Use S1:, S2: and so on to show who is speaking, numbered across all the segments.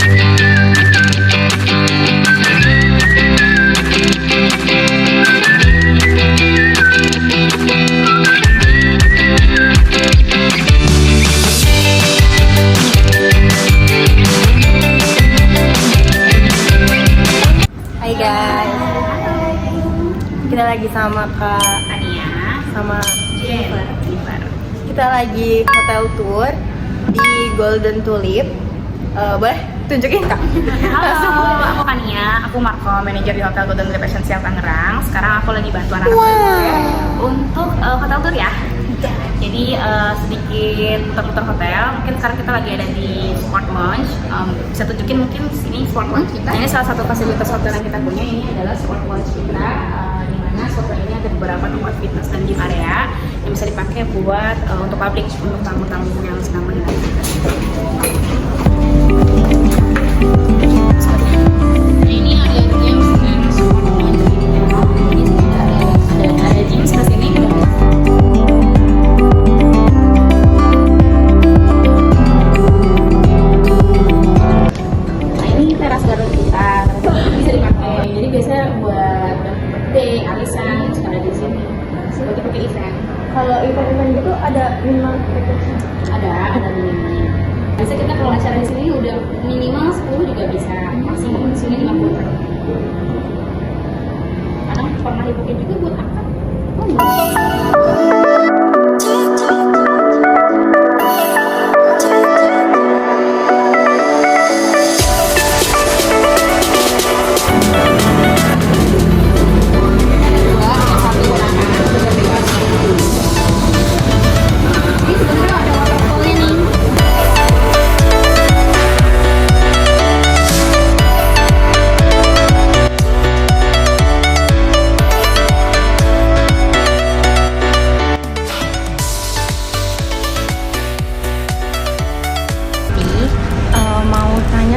S1: Hai guys, kita lagi sama Kak
S2: Ania
S1: sama
S2: Jennifer.
S1: kita lagi hotel tour di Golden Tulip. Boleh tunjukin Kak?
S2: Halo, aku Kania, aku Marco, manajer di Hotel Golden Tulip Essential Tangerang. Sekarang aku lagi bantu anak-anak gue untuk hotel tour ya. Jadi sedikit putar-putar hotel. Mungkin sekarang kita lagi ada di Sport Lounge. Bisa tunjukin mungkin sini Sport Lounge kita. Ini salah satu fasilitas hotel yang kita punya. Ini adalah Sport Lounge kita, di mana Sport Lounge ini ada beberapa tempat fitness dan gym area yang bisa dipakai buat untuk publik, untuk tamu-tamu yang sedang menginap. Ini ada games dan Sport Lounge. Ini sudah ada gym sebelah sini. Teras garden kita bisa dipakai, jadi biasanya buat birthday, arisan, sekarang di sini sebagai pakai event.
S1: Kalau event-event gitu ada minimal frequency?
S2: Ada minimalnya. Bisa kita kalau acara di sini udah minimal 10 juga bisa, maksimum di sini 50. Kadang pernah dipakai juga buat akad.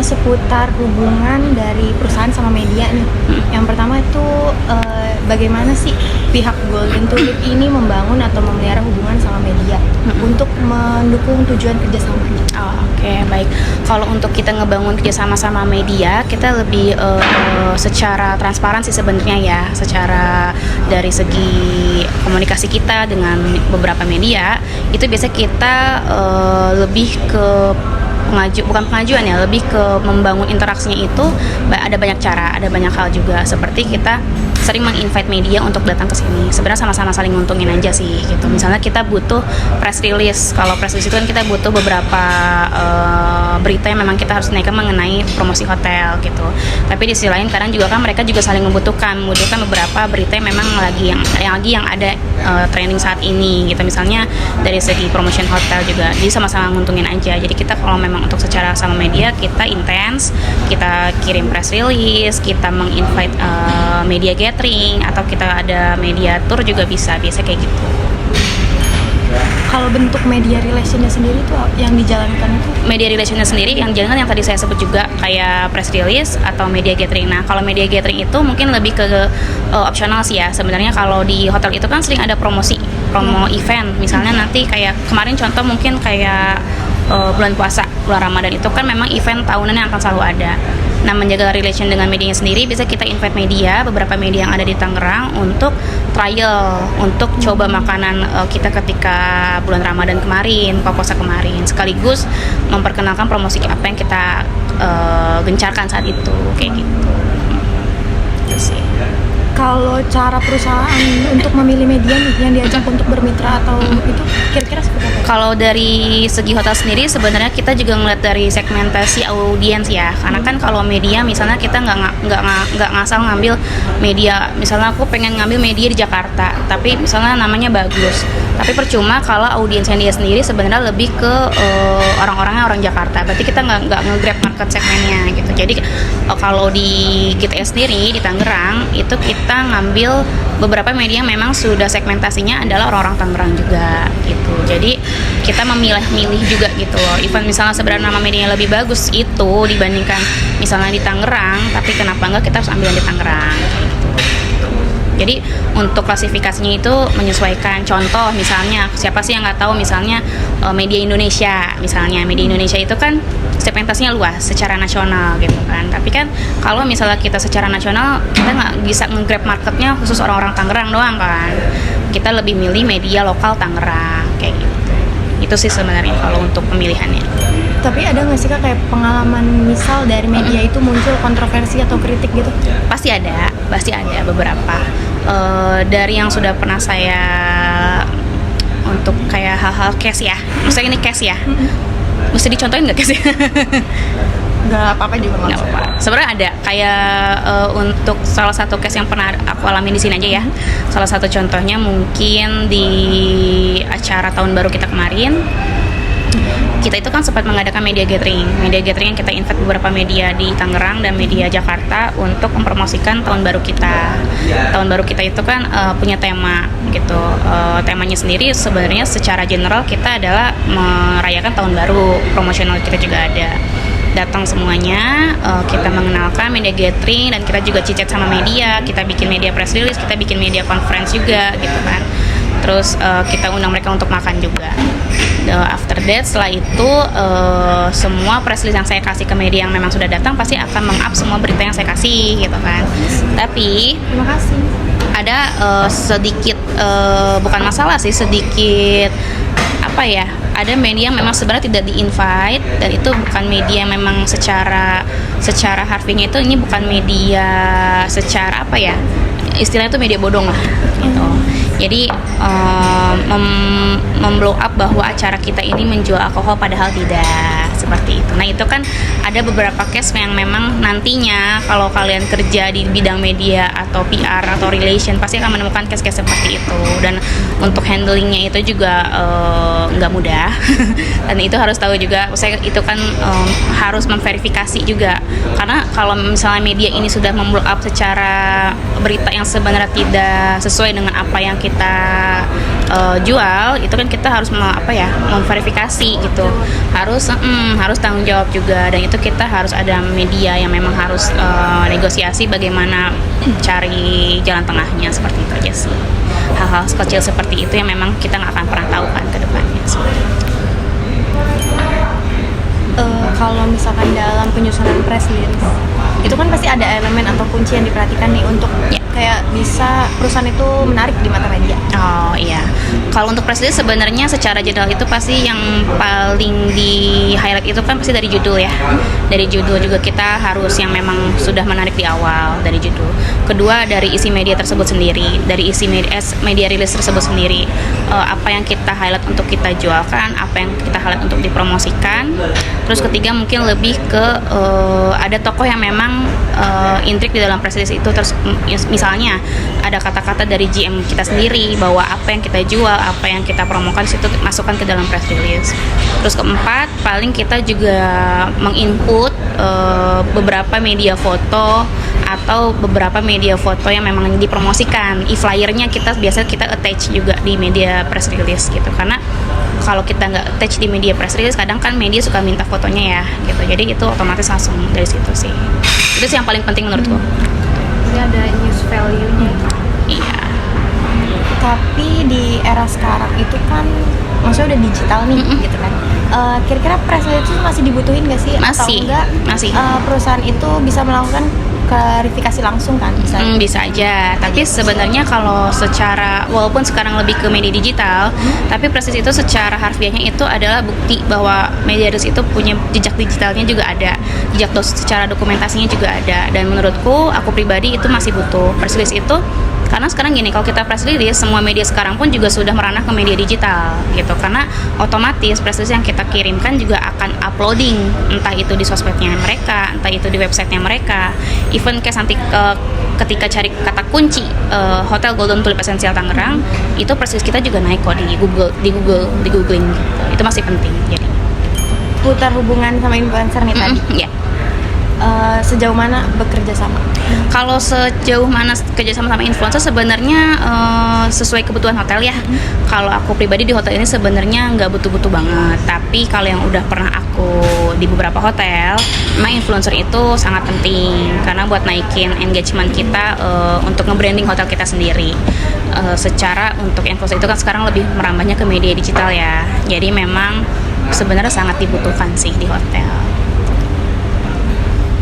S1: Seputar hubungan dari perusahaan sama media nih. Yang pertama itu bagaimana sih pihak Golden Tulip ini membangun atau memelihara hubungan sama media untuk mendukung tujuan kerjasamanya?
S2: Oke, baik. Kalau untuk kita ngebangun kerjasama sama media, kita lebih secara transparan sih sebenarnya ya, secara dari segi komunikasi kita dengan beberapa media itu biasa kita lebih ke bukan pengajuan ya, lebih ke membangun interaksinya itu ada banyak cara, ada banyak hal juga, seperti kita sering meng-invite media untuk datang ke sini. Sebenarnya sama-sama saling nguntungin aja sih gitu. Misalnya kita butuh press release. Kalau press release itu kan kita butuh beberapa berita yang memang kita harus naikkan mengenai promosi hotel gitu. Tapi di sisi lain kadang juga kan mereka juga saling membutuhkan beberapa berita yang memang yang ada trending saat ini gitu. Misalnya dari segi promotion hotel juga. Jadi sama-sama nguntungin aja. Jadi kita kalau memang untuk secara sama media kita intens, kita kirim press release, kita meng-invite media gathering, atau kita ada media tour juga bisa, biasa kayak gitu.
S1: Kalau bentuk media relationnya sendiri tuh yang dijalankan itu?
S2: Media relationnya sendiri yang dijalankan yang tadi saya sebut juga, kayak press release atau media gathering. Nah, kalau media gathering itu mungkin lebih ke opsional sih ya. Sebenarnya kalau di hotel itu kan sering ada promo event. Misalnya nanti kayak kemarin contoh mungkin kayak bulan puasa, bulan Ramadan itu kan memang event tahunan yang akan selalu ada. Nah, menjaga relation dengan medianya sendiri, bisa kita invite media, beberapa media yang ada di Tangerang untuk trial, untuk coba makanan kita ketika bulan Ramadan kemarin, puasa kemarin, sekaligus memperkenalkan promosi apa yang kita gencarkan saat itu, kayak gitu. Terus sih.
S1: Kalau cara perusahaan untuk memilih media nih yang diajak untuk bermitra atau itu kira-kira seperti apa?
S2: Kalau dari segi hotel sendiri sebenarnya kita juga ngeliat dari segmentasi audiens ya, karena kan kalau media misalnya kita nggak ngasal ngambil media, misalnya aku pengen ngambil media di Jakarta tapi misalnya namanya bagus, tapi percuma kalau audiensnya dia sendiri sebenarnya lebih ke orang-orangnya orang Jakarta, berarti kita nggak nge-grab market segmennya gitu. Jadi kalau di GTS sendiri di Tangerang itu kita ngambil beberapa media yang memang sudah segmentasinya adalah orang-orang Tangerang juga gitu. Jadi kita memilih-milih juga gitu loh. Even misalnya sebenarnya nama medianya lebih bagus itu dibandingkan misalnya di Tangerang, tapi kenapa enggak kita harus ambil yang di Tangerang gitu. Jadi untuk klasifikasinya itu menyesuaikan. Contoh misalnya, siapa sih yang nggak tahu misalnya media Indonesia, misalnya media Indonesia itu kan segmentasinya luas secara nasional gitu kan. Tapi kan kalau misalnya kita secara nasional, kita nggak bisa nge-grab marketnya khusus orang-orang Tangerang doang kan. Kita lebih milih media lokal Tangerang kayak gitu. Itu sih sebenarnya kalau untuk pemilihannya.
S1: Tapi ada nggak sih Kak kayak pengalaman misal dari media itu muncul kontroversi atau kritik gitu?
S2: Pasti ada beberapa. Dari yang sudah pernah saya untuk kayak hal-hal case ya, maksudnya ini case ya, mesti dicontohin nggak case ya?
S1: Nggak apa-apa juga
S2: Nggak
S1: maksudnya.
S2: apa-apa. Sebenarnya ada kayak untuk salah satu case yang pernah aku alami di sini aja ya. Salah satu contohnya mungkin di acara tahun baru kita kemarin. Kita itu kan sempat mengadakan media gathering yang kita invite beberapa media di Tangerang dan media Jakarta untuk mempromosikan tahun baru kita. Tahun baru kita itu kan punya tema gitu. Temanya sendiri sebenarnya secara general kita adalah merayakan tahun baru, promosional kita juga ada. Datang semuanya, kita mengenalkan media gathering dan kita juga cicet sama media, kita bikin media press release, kita bikin media conference juga gitu kan. Terus kita undang mereka untuk makan juga. After that, setelah itu semua press release yang saya kasih ke media yang memang sudah datang pasti akan meng-up semua berita yang saya kasih gitu kan. Tapi
S1: Terima kasih.
S2: ada sedikit bukan masalah sih, sedikit apa ya, ada media yang memang sebenarnya tidak di-invite dan itu bukan media yang memang secara harfiahnya itu ini bukan media secara apa ya, istilahnya itu media bodong lah gitu. Jadi memblow up bahwa acara kita ini menjual alkohol padahal tidak, seperti itu. Nah itu kan ada beberapa case yang memang nantinya kalau kalian kerja di bidang media atau PR atau relation pasti akan menemukan case-case seperti itu, dan untuk handlingnya itu juga nggak mudah dan itu harus tahu juga, saya itu kan harus memverifikasi juga, karena kalau misalnya media ini sudah memblow up secara berita yang sebenarnya tidak sesuai dengan apa yang kita jual, itu kan kita harus memverifikasi gitu, harus tanggung jawab juga, dan itu kita harus ada media yang memang harus negosiasi bagaimana cari jalan tengahnya, seperti itu aja sih. Hal-hal kecil seperti itu yang memang kita nggak akan pernah tahu kan ke depannya.
S1: Kalau misalkan dalam penyusunan press release itu kan pasti ada elemen atau kunci yang diperhatikan nih untuk kayak bisa perusahaan itu menarik di mata media.
S2: Oh iya, kalau untuk press release sebenarnya secara general itu pasti yang paling di highlight itu kan pasti dari judul ya. Dari judul juga kita harus yang memang sudah menarik di awal dari judul. Kedua dari isi media tersebut sendiri, dari isi media rilis tersebut sendiri, apa yang kita highlight untuk kita jualkan, apa yang kita highlight untuk dipromosikan. Terus ketiga mungkin lebih ke ada tokoh yang memang intrik di dalam press release itu, terus misalnya ada kata-kata dari GM kita sendiri bahwa apa yang kita jual, apa yang kita promokan situ masukkan ke dalam press release. Terus keempat, paling kita juga menginput beberapa media foto atau beberapa media foto yang memang dipromosikan. E-flyernya biasa kita attach juga di media press release gitu, karena kalau kita nggak attach di media press release, kadang kan media suka minta fotonya ya gitu, jadi itu otomatis langsung dari situ sih. Itu sih yang paling penting menurutku.
S1: Jadi ada news value-nya.
S2: Iya.
S1: Tapi di era sekarang itu kan maksudnya udah digital nih gitu kan. Kira-kira press release itu masih dibutuhin nggak sih? Atau enggak?
S2: Masih.
S1: Perusahaan itu bisa melakukan klarifikasi langsung kan?
S2: Bisa aja, tapi sebenarnya kalau secara, walaupun sekarang lebih ke media digital, tapi press release itu secara harfiahnya itu adalah bukti bahwa media rilis itu punya jejak digitalnya juga ada, secara dokumentasinya juga ada, dan menurutku, aku pribadi itu masih butuh press release itu. Karena sekarang gini, kalau kita press release, semua media sekarang pun juga sudah meranah ke media digital gitu, karena otomatis press release yang kita kirimkan juga akan uploading, entah itu di sosmednya mereka, entah itu di websitenya mereka, even kayak nanti ketika cari kata kunci Hotel Golden Tulip Essential Tangerang, itu press release kita juga naik kok di googling gitu. Itu masih penting. Jadi
S1: putar hubungan sama influencer nih tadi.
S2: Iya.
S1: sejauh mana bekerja sama?
S2: Kalau sejauh mana kerja sama influencer sebenarnya sesuai kebutuhan hotel ya. Kalau aku pribadi di hotel ini sebenarnya nggak butuh-butuh banget. Tapi kalau yang udah pernah aku di beberapa hotel, memang influencer itu sangat penting karena buat naikin engagement kita untuk nge-branding hotel kita sendiri. Secara untuk influencer itu kan sekarang lebih merambahnya ke media digital ya. Jadi memang sebenarnya sangat dibutuhkan sih di hotel.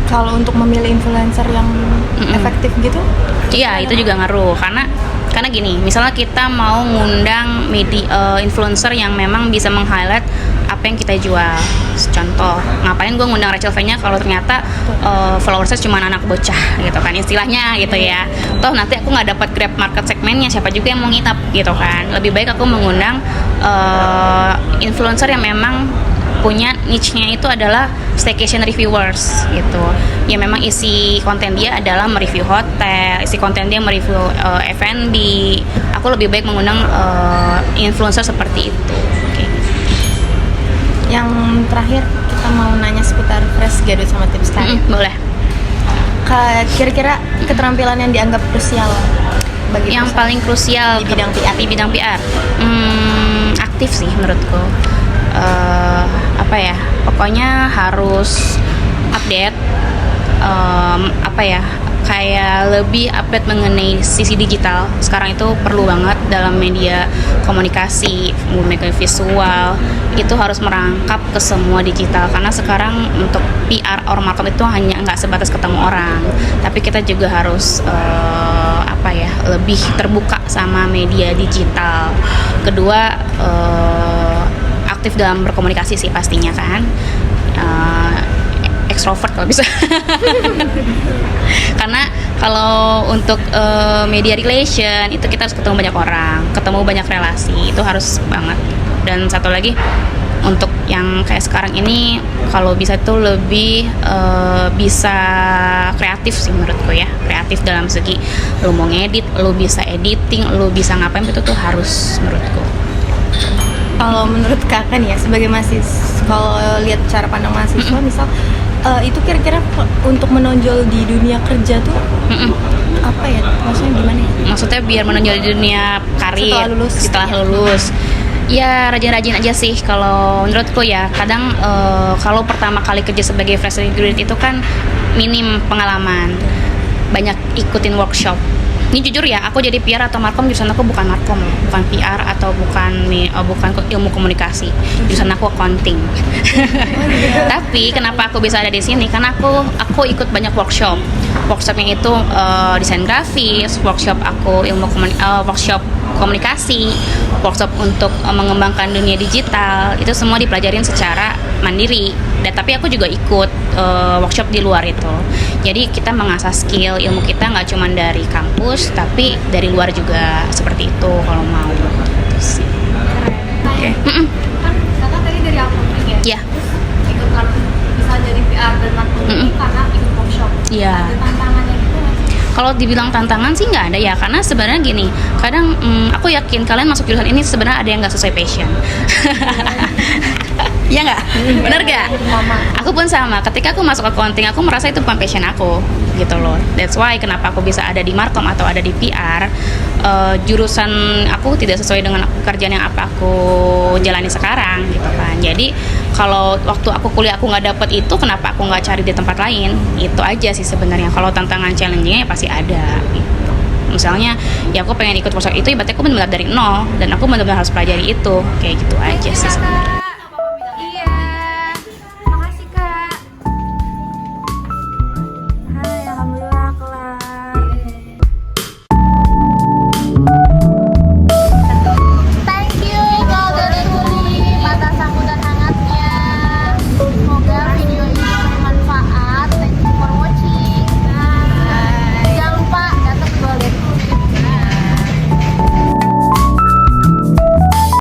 S1: Kalau untuk memilih influencer yang efektif gitu?
S2: Iya, itu juga ngaruh karena gini, misalnya kita mau ngundang influencer yang memang bisa meng-highlight apa yang kita jual. Contoh, ngapain gue ngundang Rachel V-nya kalau ternyata followersnya cuma anak bocah gitu kan, istilahnya gitu ya. Toh nanti aku nggak dapat grab market segmennya, siapa juga yang mau nginap gitu kan. Lebih baik aku mengundang influencer yang memang punya niche-nya itu adalah staycation reviewers gitu. Ya memang isi konten dia adalah mereview hotel, isi konten dia mereview F&B. Aku lebih baik mengundang influencer seperti itu. Okay.
S1: Yang terakhir kita mau nanya seputar fresh graduate sama tips karir.
S2: Boleh.
S1: Kira-kira keterampilan yang dianggap krusial bagi
S2: yang paling krusial
S1: di bidang PR?
S2: Aktif sih menurutku. Pokoknya harus update, kayak lebih update mengenai sisi digital. Sekarang itu perlu banget dalam media komunikasi, media visual itu harus merangkap ke semua digital, karena sekarang untuk PR or marketing itu hanya nggak sebatas ketemu orang, tapi kita juga harus lebih terbuka sama media digital. Kedua, aktif dalam berkomunikasi sih pastinya kan, ekstrovert kalau bisa. Karena kalau untuk media relation itu kita harus ketemu banyak orang, ketemu banyak relasi, itu harus banget. Dan satu lagi untuk yang kayak sekarang ini, kalau bisa tuh lebih bisa kreatif sih menurutku ya, kreatif dalam segi lu mau ngedit, lu bisa editing, lu bisa ngapain, itu tuh harus menurutku.
S1: Kalau menurut kakak nih ya, sebagai mahasiswa, kalau lihat cara pandang mahasiswa, misal itu kira-kira untuk menonjol di dunia kerja tuh apa ya? Maksudnya gimana ya?
S2: Maksudnya biar menonjol di dunia karir setelah lulus. Ya rajin-rajin aja sih kalau menurutku ya. Kadang kalau pertama kali kerja sebagai fresh graduate itu kan minim pengalaman, banyak ikutin workshop. Ini jujur ya, aku jadi PR atau markom, jurusan aku bukan markom, bukan PR atau bukan ilmu komunikasi, jurusan aku accounting. Tapi kenapa aku bisa ada di sini? Karena aku ikut banyak workshopnya itu desain grafis, workshop aku workshop komunikasi, workshop untuk mengembangkan dunia digital, itu semua dipelajarin secara mandiri. Dan tapi aku juga ikut workshop di luar itu. Jadi kita mengasah skill, ilmu kita nggak cuma dari kampus, tapi dari luar juga seperti itu kalau mau.
S3: Oke. Kan kakak tadi dari accounting ya?
S2: Iya.
S3: Terus ikut bisa jadi PR dan marketing karena ikut workshop.
S2: Iya.
S3: Ada tantangannya gitu nggak sih?
S2: Kalau dibilang tantangan sih nggak ada ya, karena sebenarnya gini, kadang aku yakin kalian masuk jurusan ini sebenarnya ada yang nggak sesuai passion. Iya nggak? Bener gak? Aku pun sama, ketika aku masuk accounting, aku merasa itu bukan passion aku gitu loh. That's why kenapa aku bisa ada di markom atau ada di PR. Jurusan aku tidak sesuai dengan pekerjaan yang apa aku jalani sekarang gitu kan. Jadi kalau waktu aku kuliah aku nggak dapet itu, kenapa aku nggak cari di tempat lain? Itu aja sih sebenarnya. Kalau tantangan challengingnya ya pasti ada gitu. Misalnya ya aku pengen ikut workshop itu, berarti aku benar-benar dari nol dan aku benar-benar harus pelajari itu, kayak gitu aja sih sebenarnya.